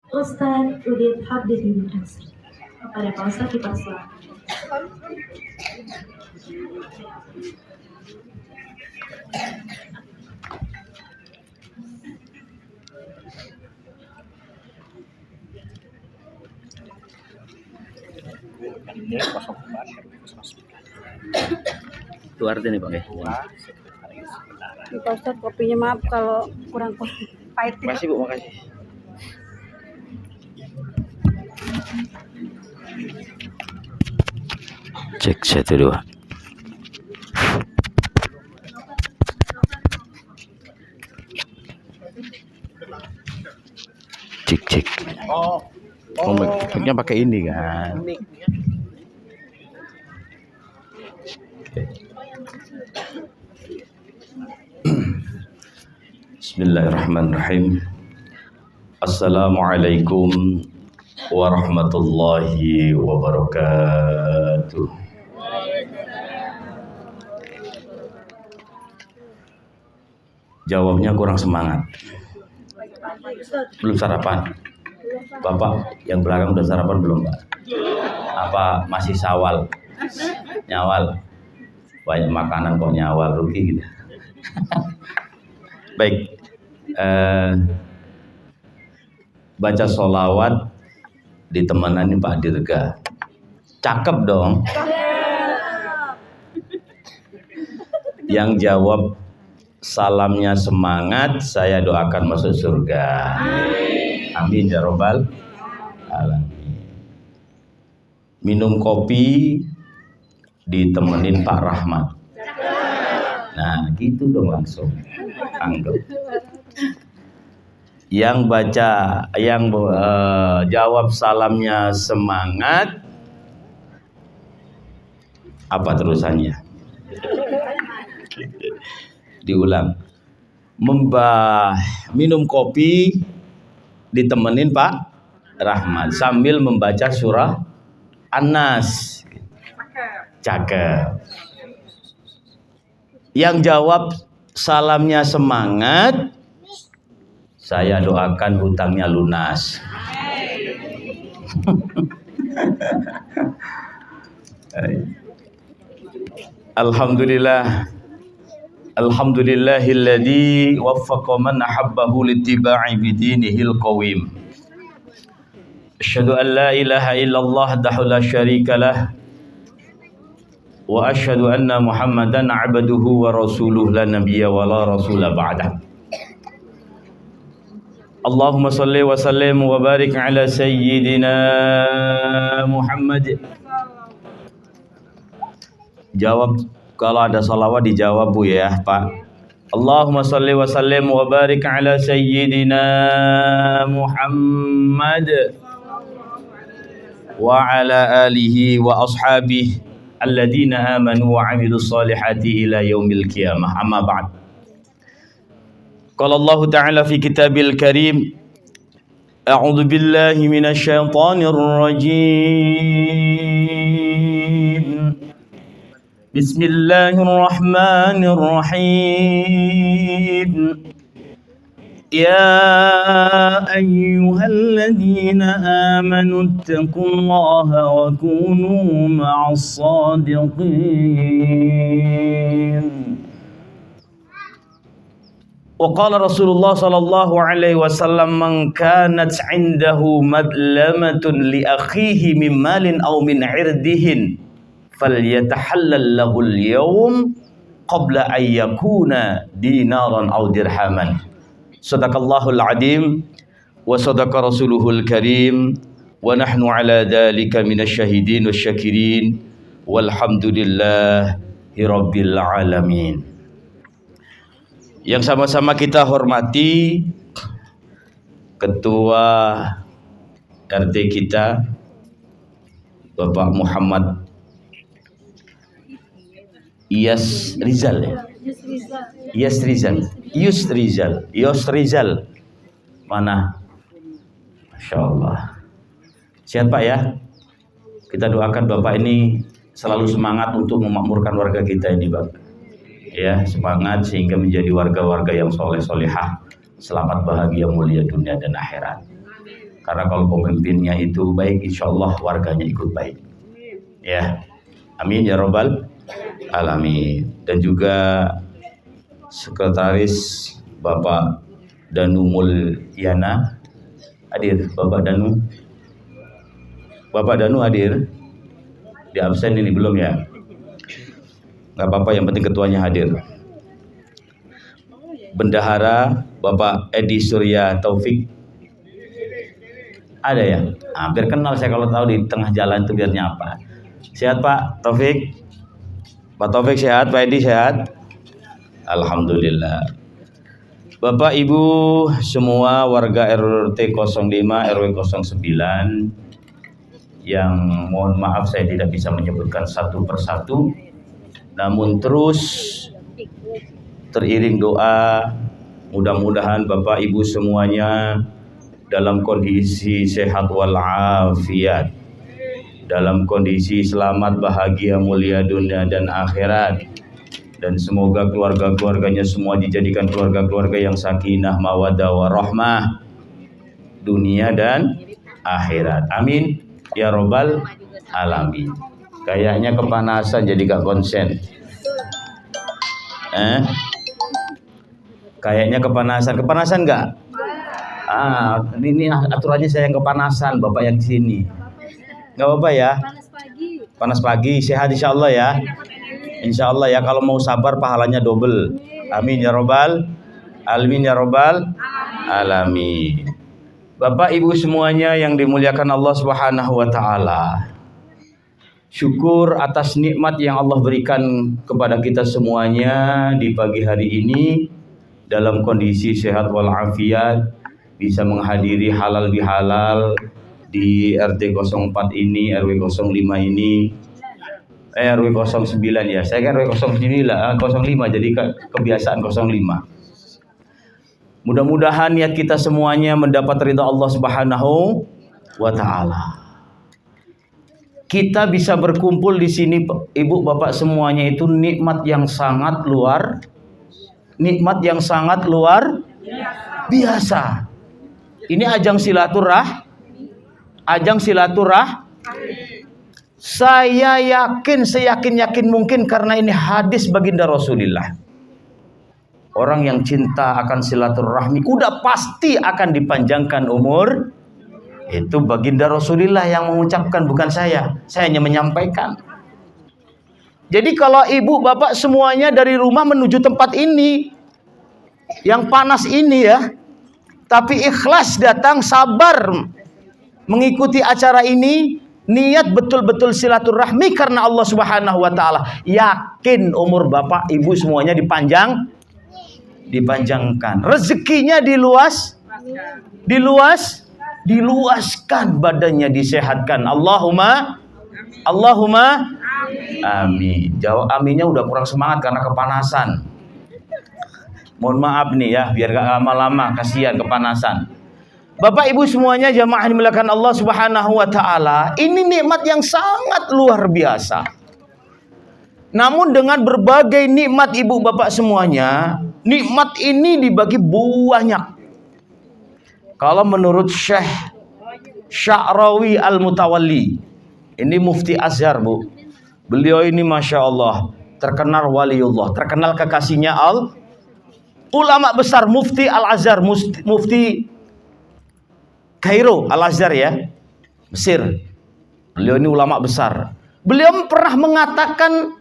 Ustaz Udin Habib bin Ansar. Kepada Pak Ustaz dipersilakan. Itu artinya nih Pak ya? Pak Ustaz, kopinya maaf kalau kurang pahit. Makasih Bu, makasih. Cek 1 2. Cek. Oh, mic-nya pakai ini kan. Bismillahirrahmanirrahim. Assalamualaikum warahmatullahi wabarakatuh. Jawabnya kurang semangat. Belum sarapan. Bapak yang belakang udah sarapan belum, Pak? Apa masih sawal? Nyawal. Banyak makanan kok nyawal, rugi gitu. Baik. Baca sholawat ditemani Pak Dirga. Cakep dong. Yang jawab salamnya semangat, saya doakan masuk surga. Amin ya robbal alamin. Minum kopi ditemenin Pak Rahmat. Nah, gitu dong langsung. Anggap. Yang jawab salamnya semangat, apa terusannya? Diulang. Minum kopi ditemenin Pak Rahmat sambil membaca surah An-Nas. Cakep. Yang jawab salamnya semangat, saya doakan hutangnya lunas. Alhamdulillah. Alhamdulillahilladzi waffaqa man ahabbahu littiba'i bidinihil qawim. Asyhadu an la ilaha illallah wahdahu la syarika lah. Wa asyhadu anna Muhammadan 'abduhu wa rasuluh la nabiyya wa la rasula ba'dah. Allahumma shalli wa sallim wa barik ala sayyidina Muhammad. Jawab, kalau ada salawat dijawab Bu ya Pak. Allahumma shalli wa sallim wa barik ala sayyidina Muhammad wa ala alihi wa ashabihi alladzina amanu wa amilus solihati ila yaumil qiyamah. Amma ba'd. Qala Allah Ta'ala fi kitabil karim, a'udzu billahi minasy syaithanir rajim. Bismillahirrahmanirrahim. Ya ayyuhalladzina amanu ittaqullaha wa kunu ma'as shadiqin. Wa qala Rasulullah sallallahu alaihi wasallam, man kanat 'indahu madlamatun li akhihi min malin aw min 'irdihin falyatahallal lahu al-yawm qabla an yakuna dinaran aw dirhaman. Sadaqallahul azim wa sadaqa rasuluhul karim wa nahnu ala dzalika minasyahidin wasyakirin walhamdulillahi rabbil alamin. Yang sama-sama kita hormati Ketua RT kita Bapak Muhammad Yus Rizal. Mana? Masya Allah. Sehat Pak ya. Kita doakan Bapak ini selalu semangat untuk memakmurkan warga kita ini Pak. Ya, semangat sehingga menjadi warga-warga yang soleh solehah, selamat bahagia mulia dunia dan akhirat. Karena kalau pemimpinnya itu baik, insya Allah warganya ikut baik. Ya, amin ya robbal alamin. Dan juga sekretaris Bapak Danu Mulyana hadir. Bapak Danu hadir. Di absen ini belum ya? Nggak apa-apa, yang penting ketuanya hadir. Bendahara Bapak Edi Surya Taufik ada ya? Biar kenal saya, kalau tahu di tengah jalan itu biar nyapa. Sehat Pak Taufik? Pak Taufik sehat? Pak Edi sehat? Alhamdulillah. Bapak Ibu semua warga RT 05 RW 09 yang mohon maaf saya tidak bisa menyebutkan satu persatu, namun terus teriring doa, mudah-mudahan Bapak Ibu semuanya dalam kondisi sehat walafiat, dalam kondisi selamat, bahagia, mulia dunia dan akhirat, dan semoga keluarga-keluarganya semua dijadikan keluarga-keluarga yang sakinah, mawaddah, warahmah dunia dan akhirat. Amin ya robbal alamin. Kayaknya kepanasan jadi gak konsen. Kayaknya kepanasan nggak? Ini aturannya saya yang kepanasan, Bapak yang di sini. Nggak apa-apa ya? Panas pagi, sehat insya Allah ya. Insya Allah ya, kalau mau sabar pahalanya double. Amin ya robbal alamin ya robbal alamin. Bapak Ibu semuanya yang dimuliakan Allah Subhanahu wa taala. Syukur atas nikmat yang Allah berikan kepada kita semuanya di pagi hari ini dalam kondisi sehat walafiat, bisa menghadiri halal bihalal di RT 04 ini, RW 05 ini, RW 09 ya. Saya kan RW 05 jadi kebiasaan 05. Mudah-mudahan niat kita semuanya mendapat ridha Allah Subhanahu wa taala. Kita bisa berkumpul di sini Ibu Bapak semuanya itu nikmat yang sangat luar biasa. Ini ajang silaturah. Saya yakin, seyakin mungkin karena ini hadis baginda Rasulullah. Orang yang cinta akan silaturahmi udah pasti akan dipanjangkan umur. Itu baginda Rasulullah yang mengucapkan, bukan saya. Saya hanya menyampaikan. Jadi kalau ibu bapak semuanya dari rumah menuju tempat ini, yang panas ini ya, tapi ikhlas datang, sabar mengikuti acara ini, niat betul-betul silaturahmi karena Allah Subhanahu wa taala. Yakin umur bapak ibu semuanya dipanjangkan. Rezekinya diluaskan, badannya disehatkan. Allahumma amin. Jawab aminnya udah kurang semangat karena kepanasan. Mohon maaf nih ya, biar gak lama-lama, kasihan kepanasan. Bapak Ibu semuanya jamaah dimuliakan Allah Subhanahu wa taala, ini nikmat yang sangat luar biasa. Namun dengan berbagai nikmat Ibu Bapak semuanya, nikmat ini dibagi banyak. Kalau menurut Syekh Sya'rawi Al-Mutawalli, ini mufti Azhar Bu, beliau ini Masya Allah terkenal waliullah, terkenal kekasihnya ulama besar, mufti Al-Azhar, mufti Kairo Al-Azhar ya, Mesir. Beliau ini ulama besar. Beliau pernah mengatakan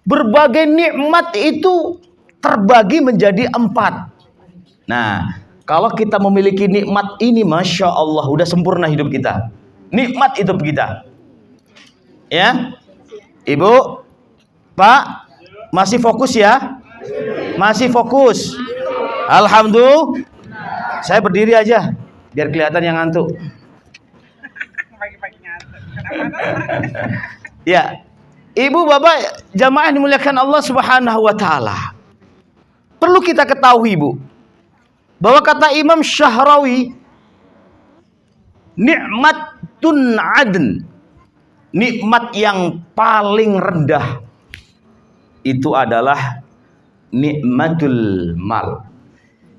berbagai nikmat itu terbagi menjadi 4. Nah, kalau kita memiliki nikmat ini, Masya Allah, udah sempurna hidup kita. Nikmat hidup kita. Ya, Ibu, Pak, masih fokus ya? Masih fokus. Alhamdulillah. Saya berdiri aja, biar kelihatan yang ngantuk. Ya, Ibu, Bapak, jamaah dimuliakan Allah Subhanahu wa taala. Perlu kita ketahui, Bu, bahwa kata Imam Syahrawi, nikmatun adn, nikmat yang paling rendah itu adalah nikmatul mal,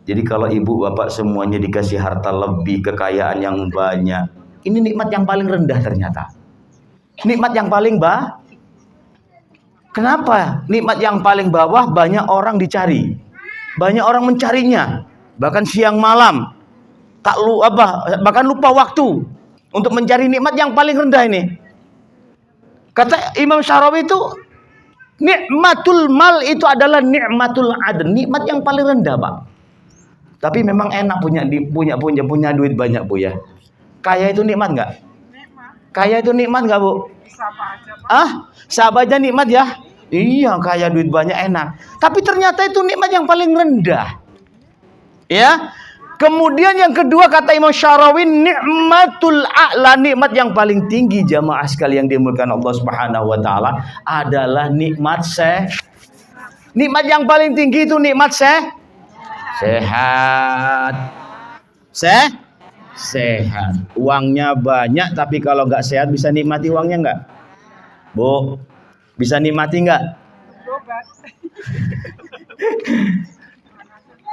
Jadi kalau ibu bapak semuanya dikasih harta lebih, kekayaan yang banyak, ini nikmat yang paling rendah ternyata. Nikmat yang paling kenapa? Nikmat yang paling bawah banyak orang dicari. Banyak orang mencarinya. Bahkan siang malam. Bahkan lupa waktu untuk mencari nikmat yang paling rendah ini. Kata Imam Syarawi itu, nikmatul mal itu adalah nikmatul adn, nikmat yang paling rendah, Pak. Tapi memang enak punya duit banyak, Bu ya. Kaya itu nikmat enggak? Kaya itu nikmat enggak, Bu? Sabar aja nikmat ya. Iya, kaya duit banyak enak. Tapi ternyata itu nikmat yang paling rendah. Ya. Kemudian yang kedua kata Imam Syarawi, nikmatul a'la, nikmat yang paling tinggi jamaah sekalian yang dimuliakan Allah Subhanahu wa taala adalah nikmat nikmat yang paling tinggi itu nikmat sehat. Sehat. Uangnya banyak tapi kalau nggak sehat bisa nikmati uangnya nggak? Bu, bisa nikmati nggak?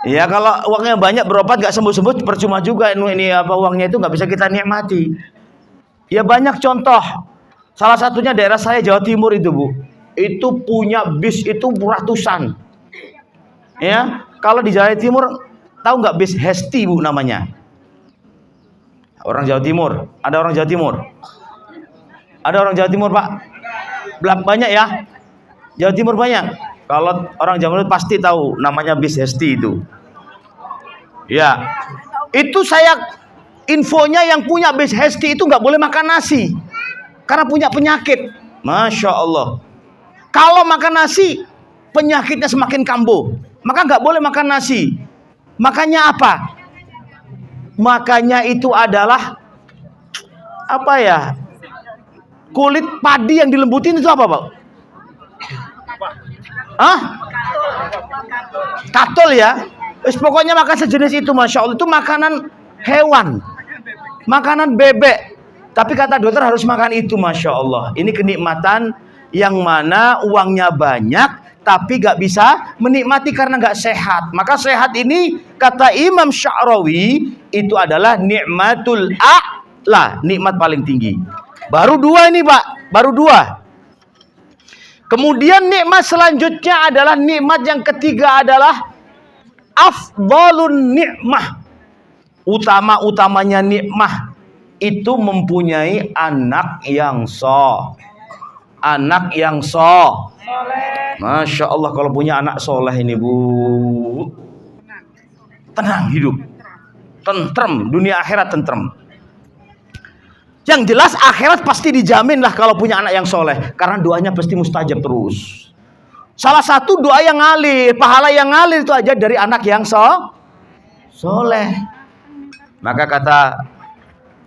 Ya kalau uangnya banyak berobat nggak sembuh-sembuh percuma juga ini uangnya itu nggak bisa kita nikmati. Ya banyak contoh. Salah satunya daerah saya Jawa Timur itu, Bu. Itu punya bis itu ratusan. Ya, kalau di Jawa Timur tahu nggak bis Hesti, Bu, namanya? Orang Jawa Timur, ada orang Jawa Timur. Ada orang Jawa Timur, Pak? Banyak ya? Jawa Timur banyak. Kalau orang Jawa Timur pasti tahu namanya bis Hesti itu. Ya, itu saya infonya yang punya bis Hesti itu nggak boleh makan nasi karena punya penyakit. Masya Allah. Kalau makan nasi penyakitnya semakin kambuh, maka nggak boleh makan nasi. Makanya apa? Makanya itu adalah apa ya? Kulit padi yang dilembutin itu apa, Pak? Katol ya. Pokoknya makan sejenis itu, Masya Allah. Itu makanan hewan, makanan bebek. Tapi kata dokter harus makan itu, Masya Allah. Ini kenikmatan yang mana uangnya banyak tapi gak bisa menikmati karena gak sehat. Maka sehat ini kata Imam Sya'rawi itu adalah nikmatul a'la, nikmat paling tinggi. Baru dua ini, Pak, baru dua. Kemudian nikmat selanjutnya adalah nikmat yang ketiga adalah afdhalun nikmah. Utama-utamanya nikmah itu mempunyai anak yang soleh. Masya Allah, kalau punya anak soleh ini, Bu, tenang hidup, tentrem, dunia akhirat tentrem. Yang jelas akhirat pasti dijamin lah kalau punya anak yang soleh, karena doanya pasti mustajab terus. Salah satu doa yang ngalir, pahala yang ngalir itu aja dari anak yang soleh. Maka kata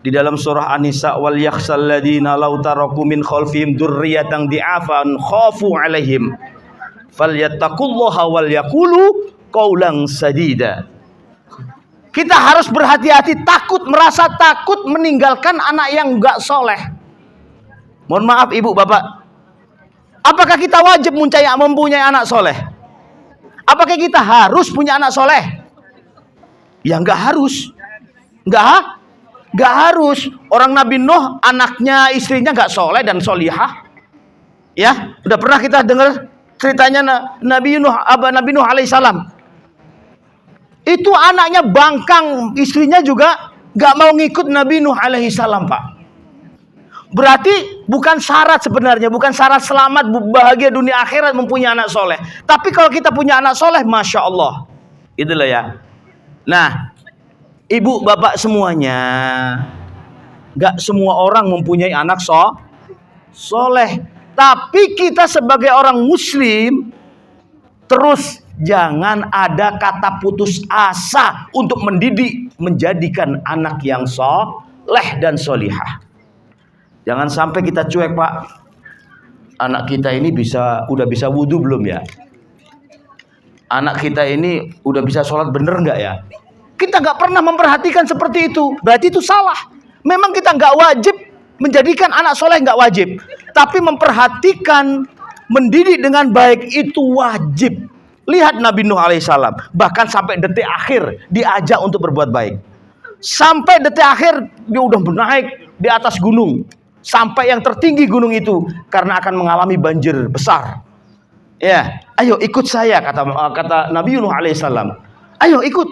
di dalam surah An-Nisa, wal yakhsal ladina law taraku min khalfihim dzurriyyatan dhi'afan khafu 'alaihim falyattaqullaha wal yaqulu qaulan sadida. Kita harus berhati-hati, merasa takut meninggalkan anak yang enggak soleh. Mohon maaf ibu bapak, apakah kita wajib mempunyai anak soleh? Apakah kita harus punya anak soleh? Ya enggak harus. Enggak harus. Orang Nabi Nuh, anaknya, istrinya enggak soleh dan solihah. Ya, udah pernah kita dengar ceritanya Nabi Nuh alaihissalam. Itu anaknya bangkang, istrinya juga enggak mau ngikut Nabi Nuh alaihissalam, Pak. Berarti bukan syarat sebenarnya, bukan syarat selamat bahagia dunia akhirat mempunyai anak soleh. Tapi kalau kita punya anak soleh, Masya Allah, itulah ya. Nah, ibu bapak semuanya, gak semua orang mempunyai anak soleh. Tapi kita sebagai orang muslim, terus jangan ada kata putus asa untuk menjadikan anak yang soleh dan solihah. Jangan sampai kita cuek, Pak. Anak kita ini udah bisa wudhu belum ya? Anak kita ini udah bisa sholat bener nggak ya? Kita nggak pernah memperhatikan seperti itu. Berarti itu salah. Memang kita nggak wajib menjadikan anak soleh, nggak wajib. Tapi memperhatikan, mendidik dengan baik itu wajib. Lihat Nabi Nuh alaihissalam, bahkan sampai detik akhir diajak untuk berbuat baik. Sampai detik akhir dia udah menaik di atas gunung, sampai yang tertinggi gunung itu karena akan mengalami banjir besar. Ya, ayo ikut saya, kata Nabi Nuh alaihissalam. Ayo ikut.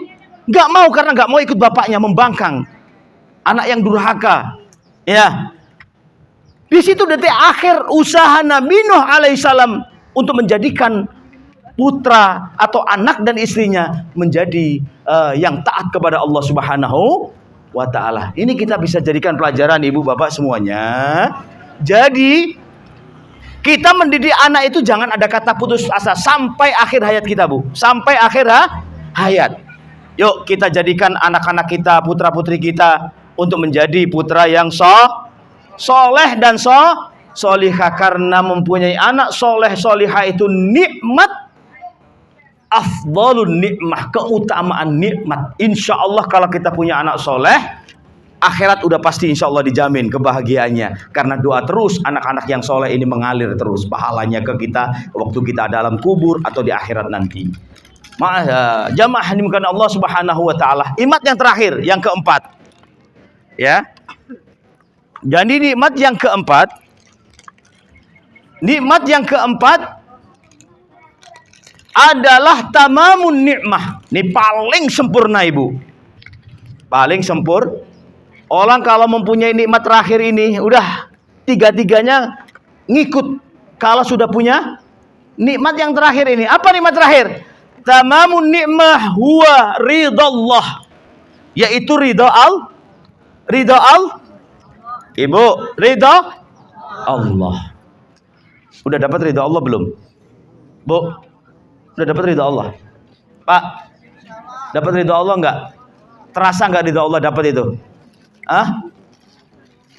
Nggak mau, karena nggak mau ikut bapaknya, membangkang, anak yang durhaka. Ya, di situ detik akhir usaha Nabi Nuh alaihissalam untuk menjadikan putra atau anak dan istrinya menjadi yang taat kepada Allah Subhanahu wa ta'ala. Ini kita bisa jadikan pelajaran ibu bapak semuanya. Jadi kita mendidik anak itu jangan ada kata putus asa sampai akhir hayat kita, Bu. Sampai akhir hayat. Yuk kita jadikan anak-anak kita, putra putri kita untuk menjadi putra yang soleh dan solihah. Karena mempunyai anak soleh solihah itu nikmat, afdhalun nikmah, keutamaan nikmat. Insya Allah kalau kita punya anak soleh, akhirat udah pasti insya Allah dijamin kebahagiaannya. Karena doa terus anak-anak yang soleh ini mengalir terus pahalanya ke kita waktu kita dalam kubur atau di akhirat nanti. Jamaah dimulakan Allah Subhanahu wa ta'ala. Nikmat yang terakhir, yang keempat, ya. Jadi nikmat yang keempat adalah tamamun nikmah. Ini paling sempurna ibu, paling sempurna. Orang kalau mempunyai nikmat terakhir ini udah tiga-tiganya ngikut. Kalau sudah punya nikmat yang terakhir ini, apa nikmat terakhir? Tamamun nikmah huwa ridallah, yaitu ridha ibu, ridha Allah. Udah dapat ridha Allah belum, Bu? Udah dapat ridha Allah, Pak? Dapat ridha Allah enggak? Terasa enggak ridha Allah dapat itu?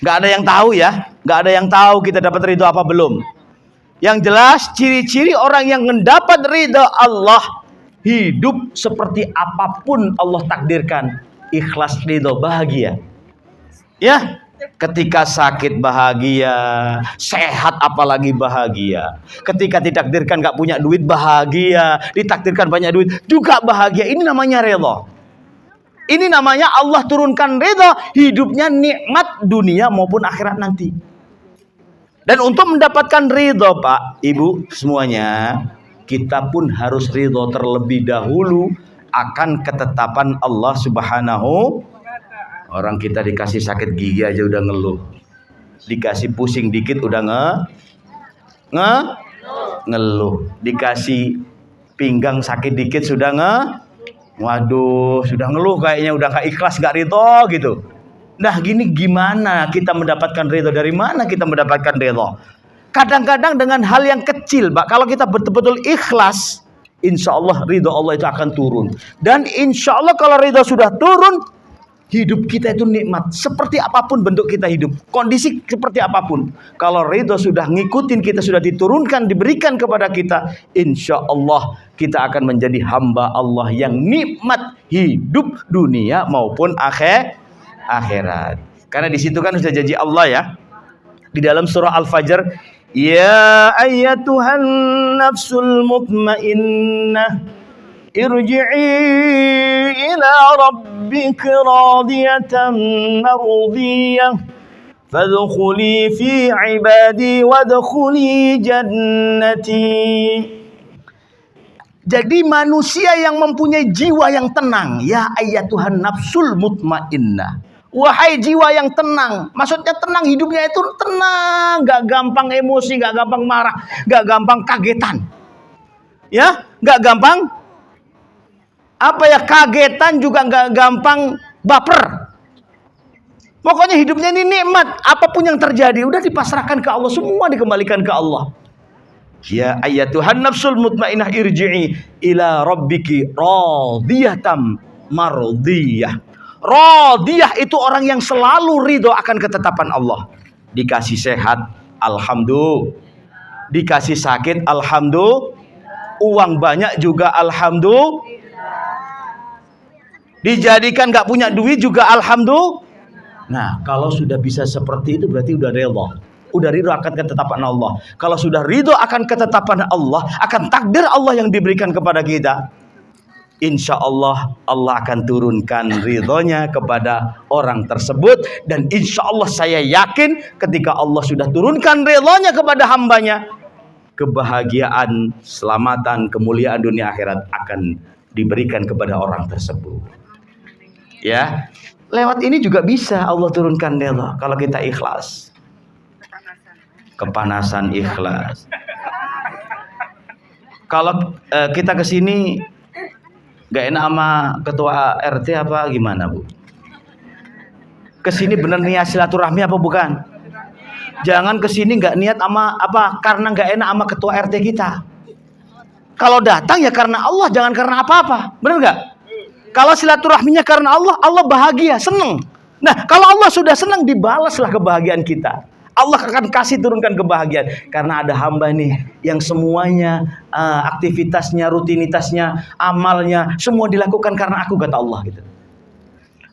Enggak ada yang tahu ya? Enggak ada yang tahu kita dapat ridha apa belum? Yang jelas ciri-ciri orang yang mendapat ridha Allah, hidup seperti apapun Allah takdirkan, ikhlas, ridha, bahagia. Ya, ketika sakit bahagia, sehat apalagi bahagia. Ketika ditakdirkan gak punya duit bahagia, ditakdirkan banyak duit juga bahagia. Ini namanya ridha. Ini namanya Allah turunkan ridha, hidupnya nikmat dunia maupun akhirat nanti. Dan untuk mendapatkan ridha Pak, Ibu semuanya, kita pun harus ridha terlebih dahulu akan ketetapan Allah Subhanahu. Orang kita dikasih sakit gigi aja udah ngeluh, dikasih pusing dikit udah ngeluh, dikasih pinggang sakit dikit sudah waduh, sudah ngeluh, kayaknya udah gak ikhlas, gak ridho gitu. Nah gini, gimana kita mendapatkan ridho? Dari mana kita mendapatkan ridho? Kadang-kadang dengan hal yang kecil, Pak. Kalau kita betul-betul ikhlas, insya Allah ridho Allah itu akan turun. Dan insya Allah kalau ridho sudah turun, hidup kita itu nikmat. Seperti apapun bentuk kita hidup, kondisi seperti apapun, kalau ridho sudah ngikutin, kita sudah diturunkan, diberikan kepada kita, insya Allah kita akan menjadi hamba Allah yang nikmat hidup dunia maupun akhirat. Karena di situ kan sudah janji Allah ya, di dalam surah Al-Fajr, ya ayyatuhan nafsul mutmainnah irji'i ila rabbika radiyatan mardiyah fadkhuli fi ibadi wadkhuli jannati. Jadi manusia yang mempunyai jiwa yang tenang, ya ayyatuhan nafsul mutmainnah, wahai jiwa yang tenang. Maksudnya tenang, hidupnya itu tenang, gak gampang emosi, gak gampang marah, gak gampang kagetan, ya, gak gampang kagetan, juga gak gampang baper. Pokoknya hidupnya ini nikmat. Apapun yang terjadi udah dipasrahkan ke Allah, semua dikembalikan ke Allah. Ya ayyatuhan nafsul mutmainnah irji'i ila rabbiki radiyatan mardiyah. Radiyah itu orang yang selalu ridho akan ketetapan Allah. Dikasih sehat, alhamdulillah. Dikasih sakit, alhamdulillah. Uang banyak juga, alhamdulillah. Dijadikan gak punya duit juga, alhamdulillah. Nah, kalau sudah bisa seperti itu berarti udah ridha. Udah ridho akan ketetapan Allah. Kalau sudah ridho akan ketetapan Allah, akan takdir Allah yang diberikan kepada kita, insya Allah Allah akan turunkan ridhonya kepada orang tersebut. Dan insya Allah saya yakin ketika Allah sudah turunkan ridhonya kepada hambanya, kebahagiaan, keselamatan, kemuliaan dunia akhirat akan diberikan kepada orang tersebut. Ya, lewat ini juga bisa Allah turunkan ridho kalau kita ikhlas. Kepanasan ikhlas. Kalau kita kesini gak enak sama ketua RT apa gimana, Bu? Kesini bener niat silaturahmi apa bukan? Jangan kesini gak niat sama apa karena gak enak sama ketua RT kita. Kalau datang ya karena Allah, jangan karena apa-apa. Bener gak? Kalau silaturahminya karena Allah, Allah bahagia, seneng. Nah, kalau Allah sudah senang, dibalaslah kebahagiaan kita. Allah akan kasih turunkan kebahagiaan. Karena ada hamba nih yang semuanya aktivitasnya, rutinitasnya, amalnya semua dilakukan karena aku, kata Allah gitu.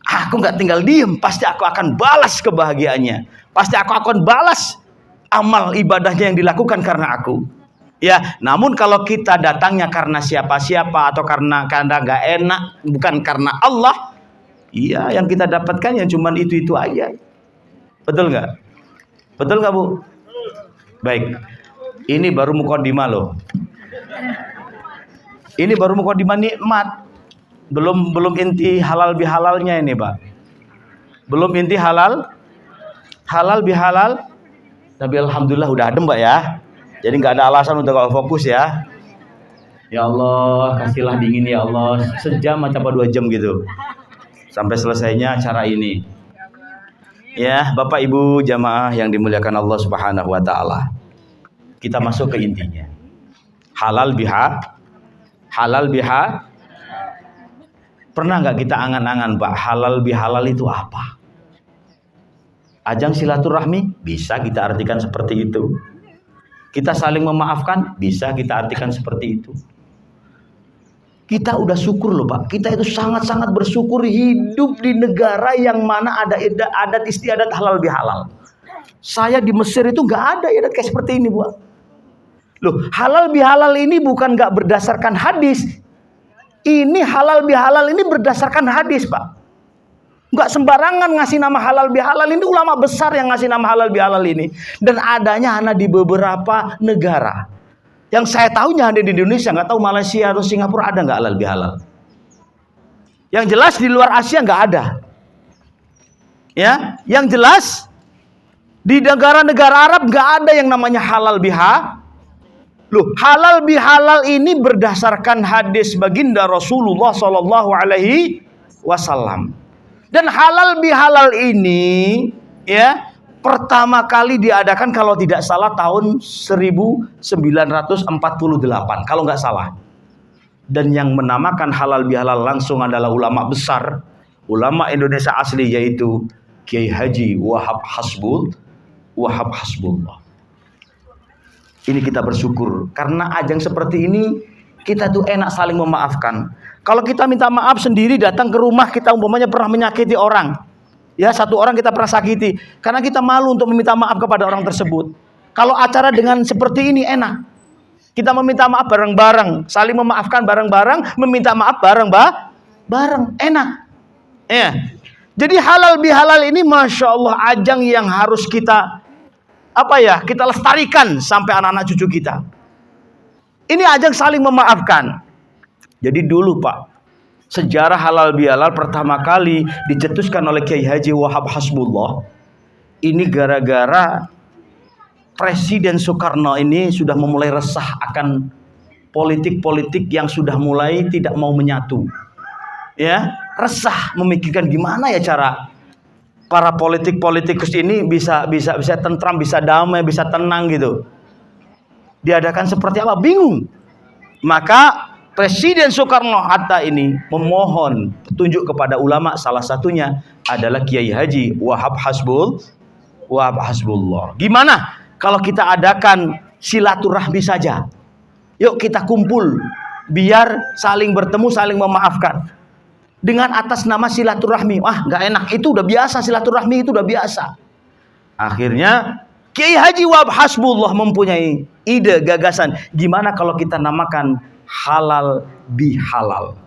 Aku nggak tinggal diem, pasti aku akan balas kebahagiaannya. Pasti aku akan balas amal ibadahnya yang dilakukan karena aku. Ya, namun kalau kita datangnya karena siapa-siapa atau karena nggak enak, bukan karena Allah, iya yang kita dapatkan yang cuman itu aja. Betul nggak? Betul nggak, Bu? Baik, ini baru mukadimah loh. Ini baru mukadimah nikmat. Belum inti halal bihalalnya ini, Pak. Belum inti halal bihalal. Tapi alhamdulillah udah adem, Pak ya. Jadi nggak ada alasan untuk kalau fokus ya. Ya Allah, kasihlah dingin ya Allah. Sejam atau 2 jam gitu. Sampai selesainya acara ini. Ya, Bapak Ibu jamaah yang dimuliakan Allah Subhanahu wa taala. Kita masuk ke intinya. Halal biha. Pernah nggak kita angan-angan, Pak, halal bihalal itu apa? Ajang silaturahmi bisa kita artikan seperti itu. Kita saling memaafkan bisa kita artikan seperti itu. Kita udah syukur loh, Pak. Kita itu sangat-sangat bersyukur hidup di negara yang mana ada adat istiadat halal bihalal. Saya di Mesir itu nggak ada adat kayak seperti ini, Bu. Loh, halal bihalal ini bukan nggak berdasarkan hadis. Ini halal bihalal ini berdasarkan hadis, Pak. Nggak sembarangan ngasih nama halal bihalal. Ini ulama besar yang ngasih nama halal bihalal ini. Dan adanya hanya di beberapa negara. Yang saya tahunya ada di Indonesia, nggak tahu Malaysia atau Singapura ada nggak halal bihalal. Yang jelas di luar Asia nggak ada. Ya, yang jelas di negara-negara Arab nggak ada yang namanya halal bihalal. Loh, halal bihalal ini berdasarkan hadis baginda Rasulullah Shallallahu Alaihi Wasallam. Dan halal bihalal ini, ya, pertama kali diadakan kalau tidak salah tahun 1948 kalau nggak salah. Dan yang menamakan halal bihalal langsung adalah ulama besar, ulama Indonesia asli, yaitu Kiai Haji Wahab Hasbullah. Ini kita bersyukur karena ajang seperti ini kita tuh enak saling memaafkan. Kalau kita minta maaf sendiri, datang ke rumah kita umpamanya pernah menyakiti orang. Ya, satu orang kita pernah sakiti, karena kita malu untuk meminta maaf kepada orang tersebut. Kalau acara dengan seperti ini enak. Kita meminta maaf bareng-bareng, saling memaafkan bareng-bareng, meminta maaf bareng, enak. Ya. Jadi halal bihalal ini Masya Allah ajang yang harus kita kita lestarikan sampai anak-anak cucu kita. Ini ajang saling memaafkan. Jadi dulu, Pak, sejarah halal bihalal pertama kali dicetuskan oleh Kiai Haji Wahab Hasbullah. Ini gara-gara Presiden Soekarno ini sudah memulai resah akan politik-politik yang sudah mulai tidak mau menyatu. Ya, resah memikirkan gimana ya cara para politikus ini bisa tentram, bisa damai, bisa tenang gitu. Diadakan seperti apa? Bingung. Maka Presiden Soekarno-Hatta ini memohon petunjuk kepada ulama, salah satunya adalah Kiai Haji Wahab Hasbullah. Gimana kalau kita adakan silaturahmi saja? Yuk kita kumpul biar saling bertemu, saling memaafkan. Dengan atas nama silaturahmi. Wah, nggak enak, itu udah biasa, silaturahmi itu udah biasa. Akhirnya Kiai Haji Wahab Hasbullah mempunyai ide, gagasan. Gimana kalau kita namakan halal bihalal?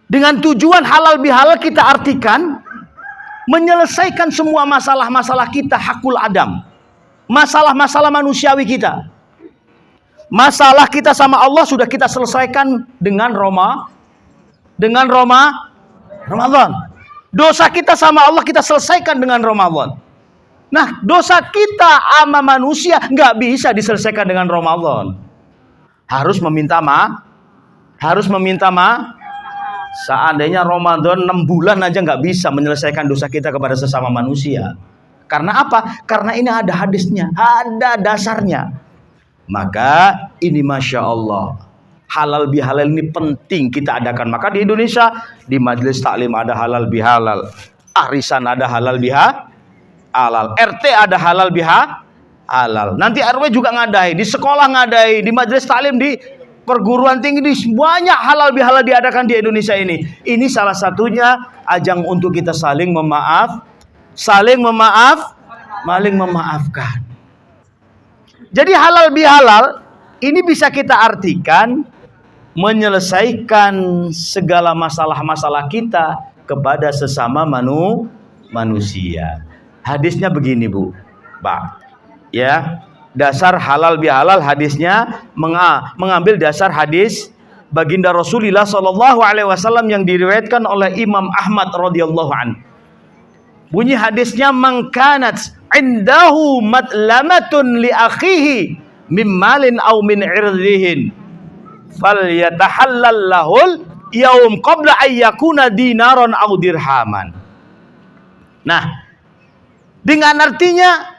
Dengan tujuan halal bihalal kita artikan menyelesaikan semua masalah-masalah kita, hakul adam. Masalah-masalah manusiawi kita. Masalah kita sama Allah sudah kita selesaikan dengan Ramadan. Dosa kita sama Allah kita selesaikan dengan Ramadan. Nah, dosa kita sama manusia nggak bisa diselesaikan dengan Ramadan. Harus meminta maaf. Seandainya Ramadan 6 bulan aja nggak bisa menyelesaikan dosa kita kepada sesama manusia. Karena apa? Karena ini ada hadisnya, ada dasarnya. Maka ini Masya Allah, halal bihalal ini penting kita adakan. Maka di Indonesia, di majelis taklim ada halal bihalal, arisan ada halal bihalal, RT ada halal bihalal. Nanti RW juga ngadai, di sekolah ngadai, di majelis taklim, di perguruan tinggi, di banyak halal bihalal diadakan di Indonesia ini. Ini salah satunya ajang untuk kita saling memaafkan. Jadi halal bihalal ini bisa kita artikan menyelesaikan segala masalah-masalah kita kepada sesama manusia. Hadisnya begini, Bu, Pak. Ya, dasar halal bihalal hadisnya mengambil dasar hadis baginda Rasulullah sallallahu alaihi wasallam yang diriwayatkan oleh Imam Ahmad radhiyallahu anhu. Bunyi hadisnya, man kanat indahu matlamatun li akhihi min malin aw min irdihin falyatahallal lahul yaum qabla ay yakuna dinaron aw dirhaman. Nah, dengan artinya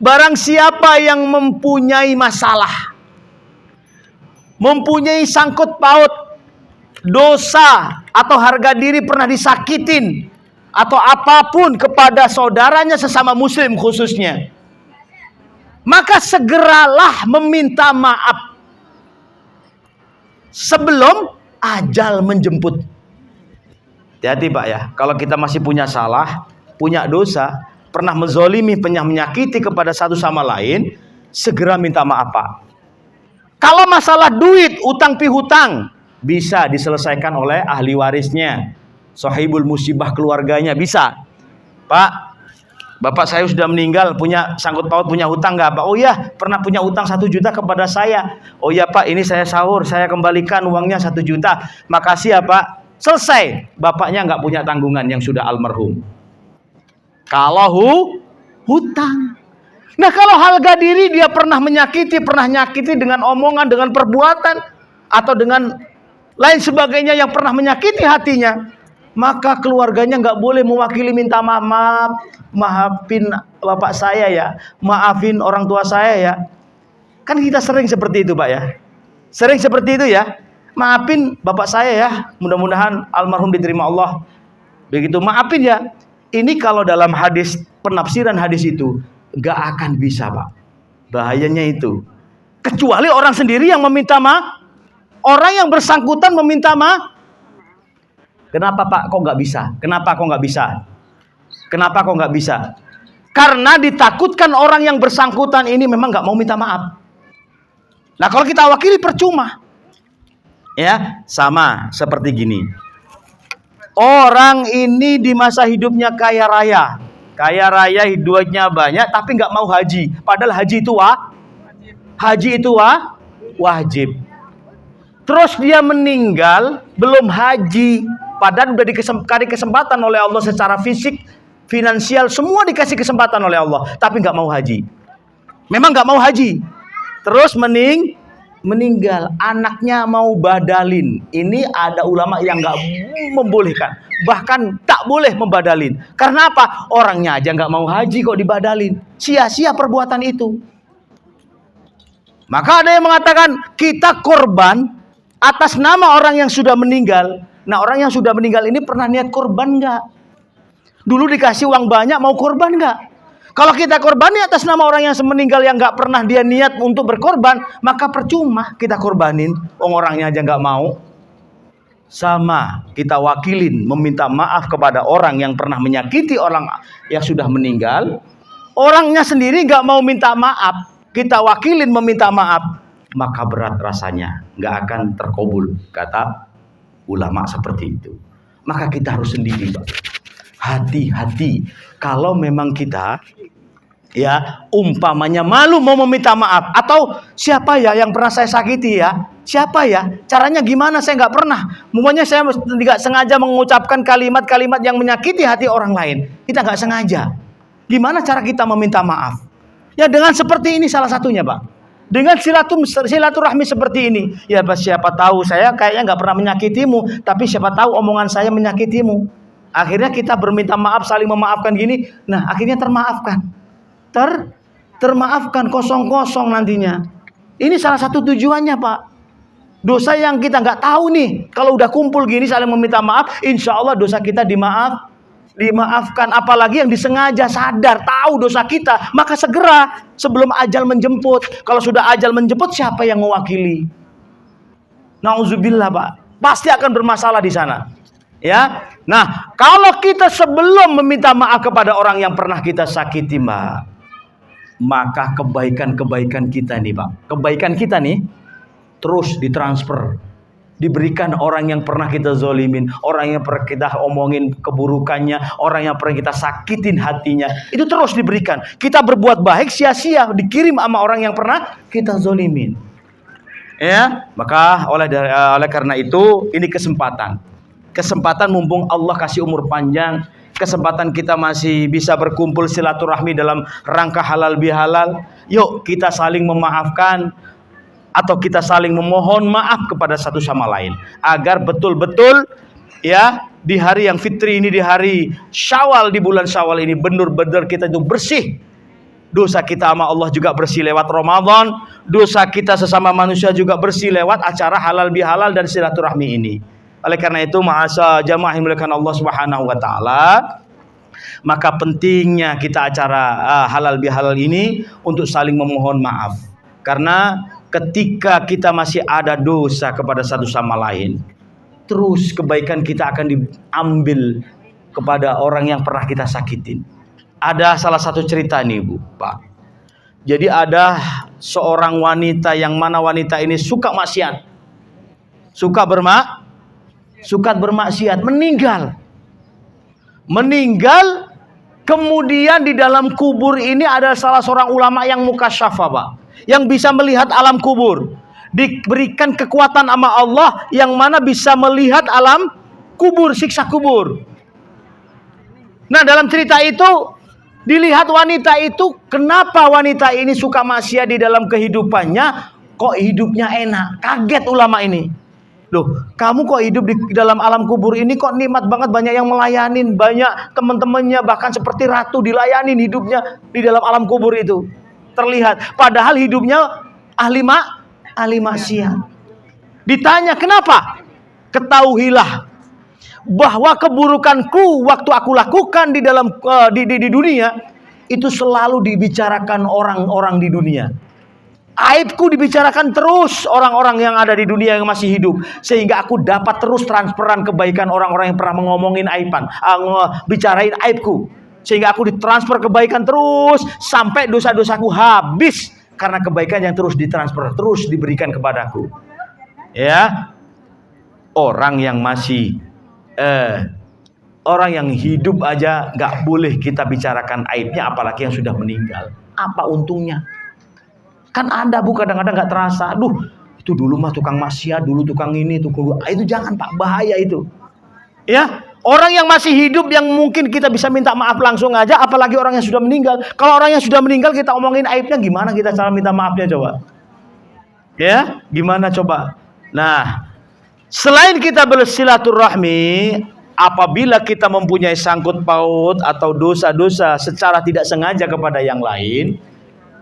barang siapa yang mempunyai masalah, mempunyai sangkut paut, dosa atau harga diri pernah disakitin atau apapun kepada saudaranya sesama muslim khususnya, maka segeralah meminta maaf sebelum ajal menjemput. Hati-hati Pak ya, kalau kita masih punya salah, punya dosa, pernah menzolimi, pernah menyakiti kepada satu sama lain, segera minta maaf Pak. Kalau masalah duit, utang pihutang, bisa diselesaikan oleh ahli warisnya, sahibul musibah keluarganya, bisa. Pak, bapak saya sudah meninggal, punya sangkut paut, punya hutang nggak Pak? Oh ya, pernah punya hutang 1 juta kepada saya. Oh ya Pak, ini saya sahur, saya kembalikan uangnya 1 juta. Makasih ya Pak. Selesai. Bapaknya nggak punya tanggungan yang sudah almarhum. Kalau hutang. Nah, kalau harga diri dia pernah menyakiti, pernah nyakiti dengan omongan, dengan perbuatan, atau dengan lain sebagainya yang pernah menyakiti hatinya, maka keluarganya nggak boleh mewakili minta maaf, maafin bapak saya ya, maafin orang tua saya ya. Kan kita sering seperti itu Pak ya, sering seperti itu ya. Maafin bapak saya ya, mudah-mudahan almarhum diterima Allah. Begitu, maafin ya. Ini kalau dalam hadis, penafsiran hadis itu nggak akan bisa Pak. Bahayanya itu. Kecuali orang sendiri yang meminta maaf, orang yang bersangkutan meminta maaf. Kenapa Pak kok nggak bisa? Kenapa kok nggak bisa? Kenapa kok nggak bisa? Karena ditakutkan orang yang bersangkutan ini memang nggak mau minta maaf. Nah kalau kita wakili percuma. Ya, sama seperti gini. Orang ini di masa hidupnya kaya raya. Kaya raya, hidupnya banyak, tapi nggak mau haji. Padahal haji itu wajib. Terus dia meninggal belum haji. Padahal sudah dikasih kesempatan oleh Allah secara fisik, finansial, semua dikasih kesempatan oleh Allah. Tapi nggak mau haji. Memang nggak mau haji. Terus meninggal, anaknya mau badalin. Ini ada ulama yang nggak membolehkan, bahkan tak boleh membadalin. Karena apa? Orangnya aja nggak mau haji kok dibadalin, sia-sia perbuatan itu. Maka ada yang mengatakan kita korban atas nama orang yang sudah meninggal. Nah orang yang sudah meninggal ini pernah niat korban nggak? Dulu dikasih uang banyak, mau korban nggak? Kalau kita korbani atas nama orang yang meninggal yang nggak pernah dia niat untuk berkorban, maka percuma kita korbanin. Orangnya aja nggak mau. sama kita wakilin meminta maaf kepada orang yang pernah menyakiti orang yang sudah meninggal, orangnya sendiri nggak mau minta maaf, kita wakilin meminta maaf, maka berat rasanya, nggak akan terkabul, kata ulama seperti itu. Maka kita harus sendiri, Pak. Hati-hati kalau memang kita ya umpamanya malu mau meminta maaf, atau siapa ya yang pernah saya sakiti ya, siapa ya, caranya gimana, saya nggak pernah, umpamanya saya nggak sengaja mengucapkan kalimat-kalimat yang menyakiti hati orang lain, kita nggak sengaja, gimana cara kita meminta maaf? Ya dengan seperti ini salah satunya, Pak, dengan silaturahmi seperti ini. Ya siapa tahu saya kayaknya nggak pernah menyakitimu, tapi siapa tahu omongan saya menyakitimu, akhirnya kita berminta maaf, saling memaafkan gini, nah akhirnya termaafkan. Termaafkan, kosong-kosong nantinya. Ini salah satu tujuannya, Pak. Dosa yang kita nggak tahu nih, kalau udah kumpul gini saling meminta maaf, insya Allah dosa kita dimaafkan. Apalagi yang disengaja, sadar, tahu dosa kita, maka segera sebelum ajal menjemput. Kalau sudah ajal menjemput, siapa yang mewakili? Nauzubillah, Pak. Pasti akan bermasalah di sana. Ya. Nah, kalau kita sebelum meminta maaf kepada orang yang pernah kita sakiti, Mbak, maka kebaikan-kebaikan kita nih, Pak, kebaikan kita nih terus ditransfer, diberikan orang yang pernah kita zolimin, orang yang pernah kita omongin keburukannya, orang yang pernah kita sakitin hatinya, itu terus diberikan. Kita berbuat baik sia-sia, dikirim sama orang yang pernah kita zolimin. Ya, maka oleh karena itu ini kesempatan mumpung Allah kasih umur panjang, kesempatan kita masih bisa berkumpul silaturahmi dalam rangka halal bihalal. Yuk kita saling memaafkan atau kita saling memohon maaf kepada satu sama lain, agar betul-betul ya di hari yang fitri ini, di hari Syawal, di bulan Syawal ini benar-benar kita itu bersih. Dosa kita sama Allah juga bersih lewat Ramadan, dosa kita sesama manusia juga bersih lewat acara halal bihalal dan silaturahmi ini. Oleh karena itu, ma'asa jamaah yang dimuliakan Allah Subhanahu wa taala, maka pentingnya kita acara halal bihalal ini untuk saling memohon maaf. Karena ketika kita masih ada dosa kepada satu sama lain, terus kebaikan kita akan diambil kepada orang yang pernah kita sakitin. Ada salah satu cerita nih, Bu, Pak. Jadi ada seorang wanita yang mana wanita ini suka maksiat, suka bermaksiat, meninggal. Kemudian di dalam kubur ini ada salah seorang ulama yang mukasyafa, Pak, yang bisa melihat alam kubur, diberikan kekuatan sama Allah yang mana bisa melihat alam kubur, siksa kubur. Nah, dalam cerita itu dilihat wanita itu, kenapa wanita ini suka maksiat di dalam kehidupannya, kok hidupnya enak. Kaget ulama ini. Loh, kamu kok hidup di dalam alam kubur ini kok nikmat banget, banyak yang melayanin, banyak teman-temannya, bahkan seperti ratu dilayanin hidupnya di dalam alam kubur itu. Terlihat, padahal hidupnya ahli maksiat. Ditanya, kenapa? Ketahuilah bahwa keburukanku waktu aku lakukan di dalam di dunia itu selalu dibicarakan orang-orang di dunia. Aibku dibicarakan terus orang-orang yang ada di dunia yang masih hidup, sehingga aku dapat terus transferan kebaikan orang-orang yang pernah ngomongin aiban, bicarain aibku, sehingga aku ditransfer kebaikan terus sampai dosa-dosaku habis karena kebaikan yang terus ditransfer, terus diberikan kepadaku. Ya, orang yang masih orang yang hidup aja nggak boleh kita bicarakan aibnya, apalagi yang sudah meninggal. Apa untungnya? Kan ada, Bu, kadang-kadang nggak terasa. Duh, itu dulu mah tukang maksiat, dulu tukang ini, itu jangan, Pak, bahaya itu. Ya, orang yang masih hidup yang mungkin kita bisa minta maaf langsung aja, apalagi orang yang sudah meninggal. Kalau orang yang sudah meninggal kita omongin aibnya, gimana kita cara minta maafnya coba? Ya, gimana coba? Nah, selain kita bersilaturahmi, apabila kita mempunyai sangkut paut atau dosa-dosa secara tidak sengaja kepada yang lain,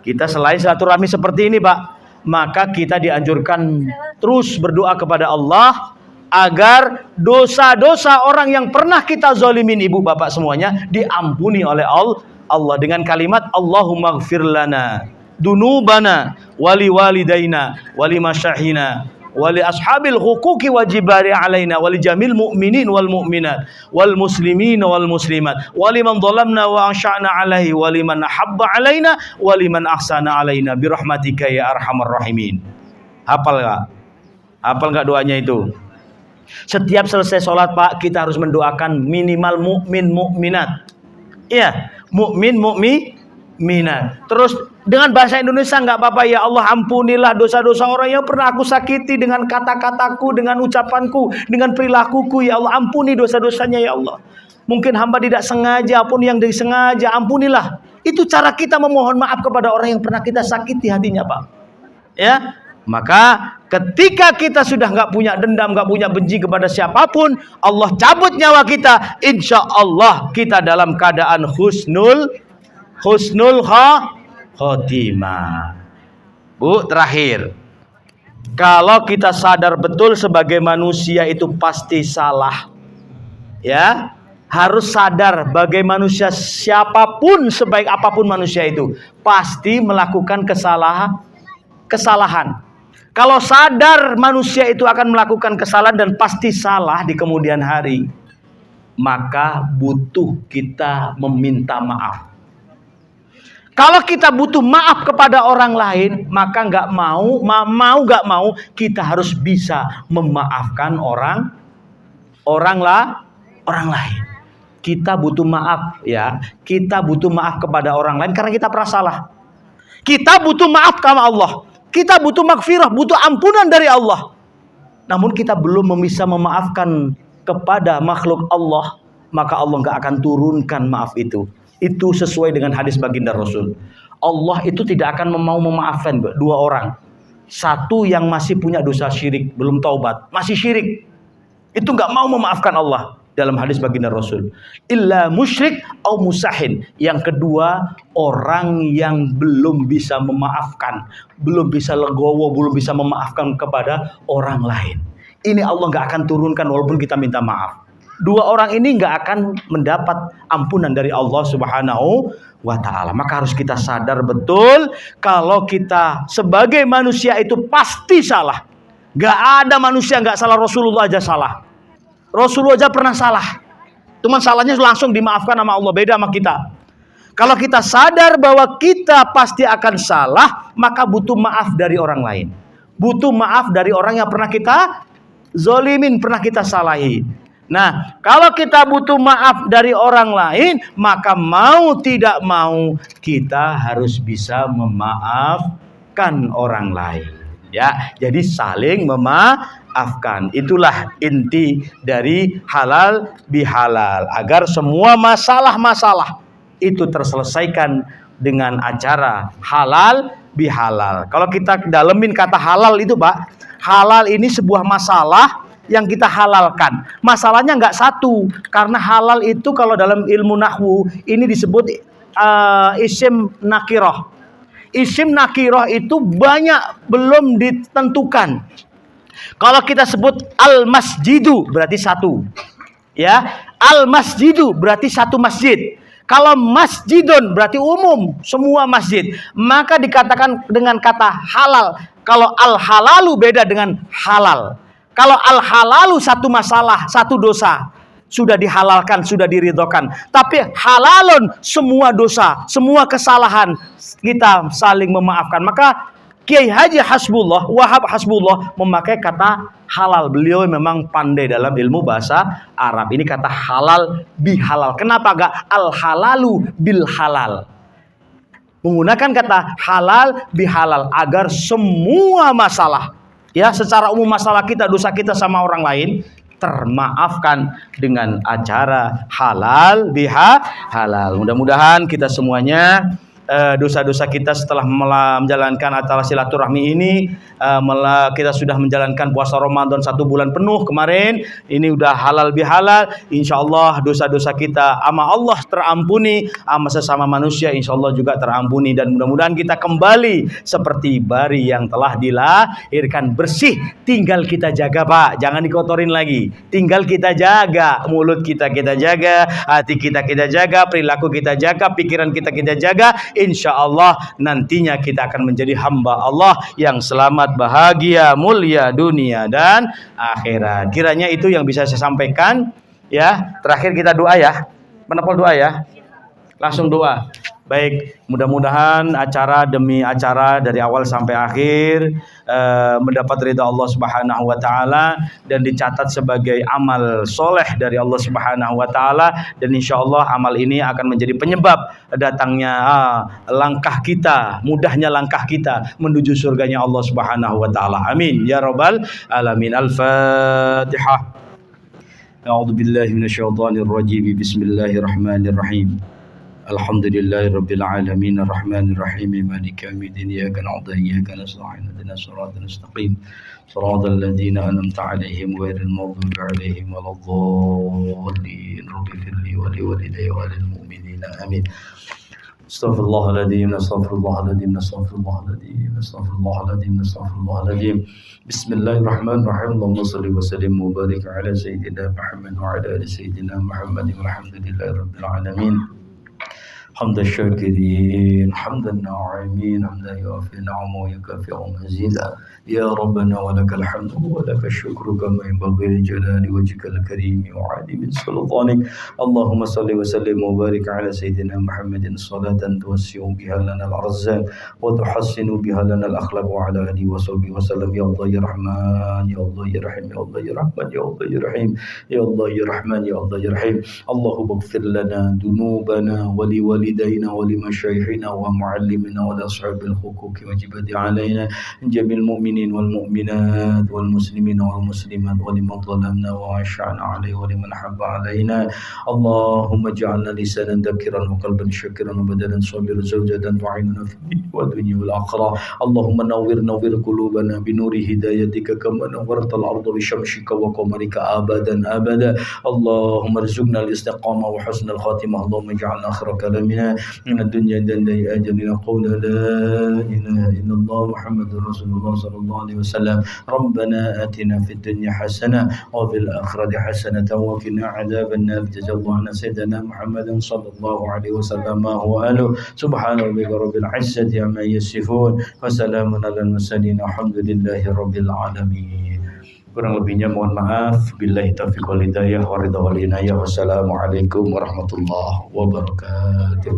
kita selain silaturahmi seperti ini, Pak, maka kita dianjurkan terus berdoa kepada Allah agar dosa-dosa orang yang pernah kita zalimin, ibu bapak semuanya, diampuni oleh Allah dengan kalimat Allahumma ighfir lana dunubana wali walidaina wali masyahina wa li ashabil huquqi wajibari alaina wa li jamil mu'minin wal mu'minat wal muslimin wal muslimat wa liman dhalamna wa ansha'na alaihi wa liman ahabba alaina wa liman ahsana alaina bi rahmatika ya arhamar rahimin. Hafal enggak? Hafal enggak doanya itu? Setiap selesai sholat Pak, kita harus mendoakan minimal mukmin mukminat. Iya, mukmin mukminat. Terus dengan bahasa Indonesia nggak apa-apa, ya Allah ampunilah dosa-dosa orang yang pernah aku sakiti dengan kata-kataku, dengan ucapanku, dengan perilakuku. Ya Allah ampuni dosa-dosanya ya Allah. Mungkin hamba tidak sengaja pun yang disengaja, ampunilah. Itu cara kita memohon maaf kepada orang yang pernah kita sakiti hatinya Pak. Ya. Maka ketika kita sudah nggak punya dendam, nggak punya benci kepada siapapun, Allah cabut nyawa kita, insya Allah kita dalam keadaan husnul khotimah. Bu, terakhir, kalau kita sadar betul sebagai manusia itu pasti salah, ya harus sadar sebagai manusia siapapun, sebaik apapun manusia itu pasti melakukan kesalahan. Kalau sadar manusia itu akan melakukan kesalahan dan pasti salah di kemudian hari, maka butuh kita meminta maaf. Kalau kita butuh maaf kepada orang lain, maka nggak mau kita harus bisa memaafkan orang lain. Kita butuh maaf ya, kita butuh maaf kepada orang lain karena kita pernah salah. Kita butuh maaf sama Allah. Kita butuh maghfirah, butuh ampunan dari Allah. Namun kita belum bisa memaafkan kepada makhluk Allah, maka Allah nggak akan turunkan maaf itu. Itu sesuai dengan hadis baginda Rasul. Allah itu tidak akan mau memaafkan dua orang. Satu yang masih punya dosa syirik, belum taubat, masih syirik. Itu nggak mau memaafkan Allah. Dalam hadis baginda Rasul, illa musyrik au musahin. Yang kedua, orang yang belum bisa memaafkan, belum bisa legowo, belum bisa memaafkan kepada orang lain. Ini Allah nggak akan turunkan walaupun kita minta maaf. Dua orang ini nggak akan mendapat ampunan dari Allah Subhanahu wa ta'ala. Maka harus kita sadar betul kalau kita sebagai manusia itu pasti salah. Nggak ada manusia nggak salah, Rasulullah aja salah. Rasulullah aja pernah salah. Cuman salahnya langsung dimaafkan sama Allah, beda sama kita. Kalau kita sadar bahwa kita pasti akan salah, maka butuh maaf dari orang lain. Butuh maaf dari orang yang pernah kita zolimin, pernah kita salahi. Nah, kalau kita butuh maaf dari orang lain, maka mau tidak mau kita harus bisa memaafkan orang lain. Ya, jadi saling memaafkan. Itulah inti dari halal bihalal, agar semua masalah-masalah itu terselesaikan dengan acara halal bihalal. Kalau kita dalemin kata halal itu Pak, halal ini sebuah masalah yang kita halalkan. Masalahnya nggak satu, karena halal itu kalau dalam ilmu nahwu ini disebut isim nakirah. Isim nakirah itu banyak, belum ditentukan. Kalau kita sebut al-masjidu berarti satu. Ya, al-masjidu berarti satu masjid. Kalau masjidun berarti umum, semua masjid. Maka dikatakan dengan kata halal. Kalau al-halalu beda dengan halal. Kalau al-halalu satu masalah, satu dosa, sudah dihalalkan, sudah diridhokan. Tapi halalun semua dosa, semua kesalahan kita saling memaafkan. Maka Kiai Haji Hasbullah, Wahab Hasbullah memakai kata halal. Beliau memang pandai dalam ilmu bahasa Arab. Ini kata halal bihalal. Kenapa gak al-halalu bil halal? Menggunakan kata halal bihalal agar semua masalah, ya secara umum masalah kita, dosa kita sama orang lain termaafkan dengan acara halal bihalal. Mudah-mudahan kita semuanya dosa-dosa kita setelah menjalankan acara silaturahmi ini, kita sudah menjalankan puasa Ramadan 1 bulan penuh kemarin. Ini udah halal bihalal. Insya Allah dosa-dosa kita sama Allah terampuni, sama sesama manusia insya Allah juga terampuni. Dan mudah-mudahan kita kembali seperti bayi yang telah dilahirkan bersih. Tinggal kita jaga Pak, jangan dikotorin lagi. Tinggal kita jaga, mulut kita jaga, hati kita jaga, perilaku kita jaga, pikiran kita jaga. insya Allah nantinya kita akan menjadi hamba Allah yang selamat, bahagia, mulia dunia dan akhirat. Kiranya itu yang bisa saya sampaikan ya. Terakhir kita doa ya. Menepol doa ya. Langsung doa. Baik, mudah-mudahan acara demi acara dari awal sampai akhir mendapat ridha Allah Subhanahu wa taala dan dicatat sebagai amal soleh dari Allah Subhanahu wa taala, dan insya Allah amal ini akan menjadi penyebab datangnya langkah kita, mudahnya langkah kita menuju surganya Allah Subhanahu wa taala. Amin ya rabbal alamin. Al-Fatihah. A'udzu billahi minasyaitonir rajim. Bismillahirrahmanirrahim. Alhamdulillahi rabbil alamin arrahmanir rahim maliki yaumiddin iyyaka na'budu wa iyyaka nasta'in ihdinas siratal mustaqim siratal ladzina an'amta 'alaihim ghairil maghdubi 'alaihim waladdallin rabbighfirli wa liwalidayya wa lil mu'minina amin. Astaghfirullahaladzim, astaghfirullahaladzim, astaghfirullahaladzim, astaghfirullahaladzim, astaghfirullahaladzim. Bismillahirrahmanirrahim. Allahumma salli wa sallim wa barik ala sayyidina Muhammad wa ala ali sayyidina Muhammad walhamdulillahi rabbil alamin. حمد الشاكرين حمد الناعمين حمدا يوافي نعمه ويكافئ مزيدا يا ربنا ولك الحمد ولك الشكر كما ينبغي لجلال وجهك الكريم وعظيم سلطانك. اللهم صل وسلم وبارك على سيدنا محمد صلاة توسع بها لنا الأرزاق وتحسن بها لنا الأخلاق وعلى آله وصحبه وسلم. يا الله يا رحمن يا الله يا رحيم يا الله يا رحمن يا الله يا رحيم يا الله يا رحمن يا الله يا رحيم. اللهم اغفر لنا ذنوبنا ولوالدينا ولمشايخنا ومعلمنا ولأصحاب الحقوق وجبت علينا جميع المؤمنين والمؤمنات والمسلمين والمسلمات ولمن ظلمنا وعشعنا عليه ولمن حب علينا. اللهم اجعلنا لسانا ذاكرا وقلبا شاكرا وبدنا صابرا زوجة تعيننا في الدنيا والدنيا والآخرة. اللهم نور قلوبنا بنور هدايتك كما نورت الأرض بشمسك وقمرك أبدا أبدا. اللهم ارزقنا الاستقامة وحسن الخاتمة. اللهم اجعلنا آخر كلامنا من الدنيا عند أجلنا قول لا إله إلا الله محمد رسول الله صلى الله عليه وسلم. ربنا آتنا في الدنيا حسنة وفي الآخرة حسنة وقنا عذاب النار. جزا الله عنا سيدنا محمد صلى الله عليه وسلم هو آله. سبحان ربك رب العزة عما يصفون وسلام على المرسلين الحمد لله رب العالمين. Kurang lebihnya mohon maaf. Billahi taufiq wal hidayah wa ridha wal inayah. Wassalamualaikum warahmatullahi wabarakatuh.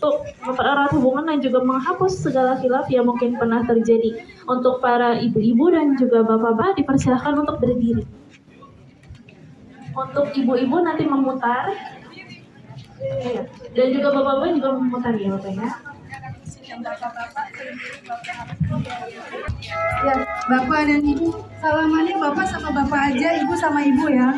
Untuk mempererat hubungan dan juga menghapus segala khilaf yang mungkin pernah terjadi. Untuk para ibu-ibu dan juga bapak-bapak dipersilahkan untuk berdiri. Untuk ibu-ibu nanti memutar dan juga bapak-bapak juga memutar ya Bapak ya. Ya, Bapak dan Ibu, salamannya Bapak sama Bapak aja, Ibu sama Ibu ya.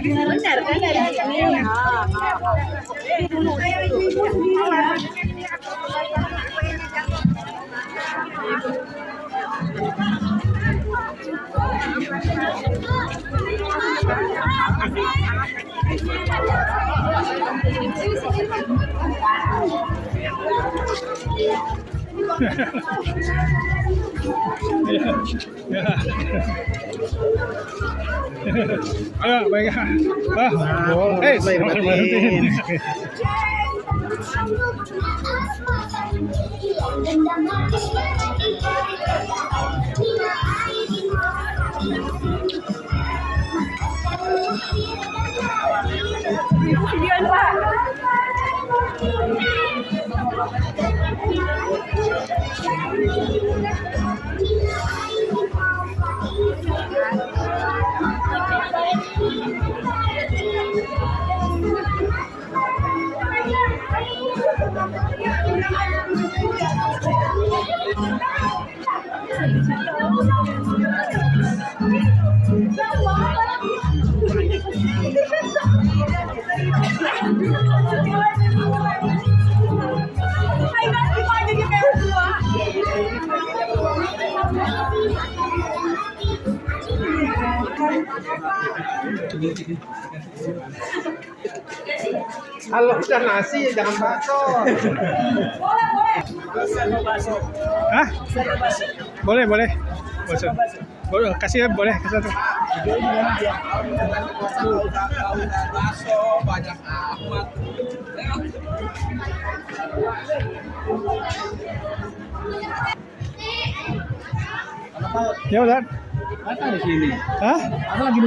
Benar kan dari sini. Ibu sendiri ya. Ayo, baik. Berhenti. Kalau udah nasi jangan bakso. Hah? Boleh, boleh. Bakso. Boleh, kasih ya, boleh. Kasih satu. Bakso banyak amat. Ya udah. Apa di sini? Hah? Aku lagi